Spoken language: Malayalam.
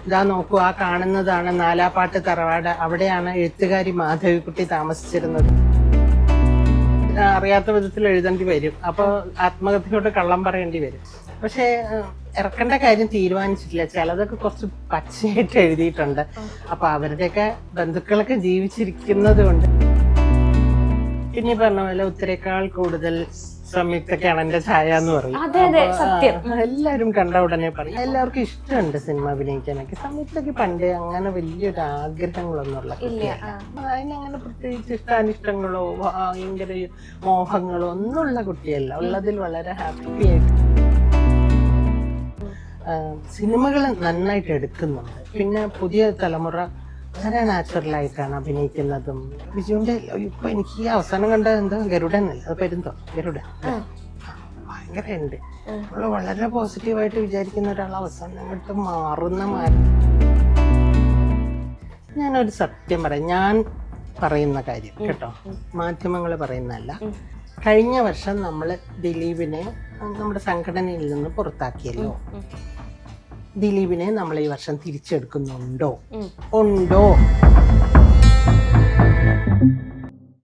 ഇതാ നോക്കൂ, ആ കാണുന്നതാണ് നാലാപ്പാട്ട് തറവാട്. അവിടെയാണ് എഴുത്തുകാരി മാധവിക്കുട്ടി താമസിച്ചിരുന്നത്. അറിയാത്ത വിധത്തിൽ എഴുതേണ്ടി വരും, അപ്പോൾ ആത്മകഥയോട് കള്ളം പറയേണ്ടി വരും. പക്ഷേ ഇറക്കേണ്ട കാര്യം തീരുമാനിച്ചിട്ടില്ല. ചിലതൊക്കെ കുറച്ച് പച്ചയായിട്ട് എഴുതിയിട്ടുണ്ട്. അപ്പൊ അവരുടെയൊക്കെ ബന്ധുക്കളൊക്കെ ജീവിച്ചിരിക്കുന്നത് കൊണ്ട്. പിന്നെ പറഞ്ഞ പോലെ ഉത്തരേക്കാൾ കൂടുതൽ സംയുക്തൊക്കെയാണ് എന്റെ ഛായ എന്ന് പറയും. എല്ലാവരും കണ്ട ഉടനെ പറയും. എല്ലാവർക്കും ഇഷ്ടമുണ്ട് സിനിമ അഭിനയിക്കാനൊക്കെ. സംയുക്തൊക്കെ പണ്ടേ അങ്ങനെ വലിയൊരു ആഗ്രഹങ്ങളൊന്നുമുള്ള അതിനങ്ങനെ പ്രത്യേകിച്ച് ഇഷ്ടാനിഷ്ടങ്ങളോ ഭയങ്കര മോഹങ്ങളോ ഒന്നുമുള്ള കുട്ടിയല്ല. ഉള്ളതിൽ വളരെ ഹാപ്പി ആയിട്ട് സിനിമകൾ നന്നായിട്ട് എടുക്കുന്നുണ്ട്. പിന്നെ പുതിയ തലമുറ വളരെ നാച്ചുറലായിട്ടാണ് അഭിനയിക്കുന്നതും. ബിജുവിന്റെ ഇപ്പൊ എനിക്ക് ഈ അവസാനം കണ്ട എന്താ ഗരുഡനല്ല, അത് പെരുന്തോ ഗരുഡൻ ഭയങ്കര ഉണ്ട്. നമ്മള് വളരെ പോസിറ്റീവായിട്ട് വിചാരിക്കുന്ന ഒരാൾ അവസാനം അങ്ങോട്ട് മാറുന്ന ഞാനൊരു സത്യം പറയാം, ഞാൻ പറയുന്ന കാര്യം കേട്ടോ, മാധ്യമങ്ങൾ പറയുന്നതല്ല. കഴിഞ്ഞ വർഷം നമ്മൾ ദിലീപിനെ നമ്മുടെ സംഘടനയിൽ നിന്ന് പുറത്താക്കിയല്ലോ. ദിലീപിനെ നമ്മൾ ഈ വർഷം തിരിച്ചെടുക്കുന്നുണ്ടോ? ഉണ്ടോ?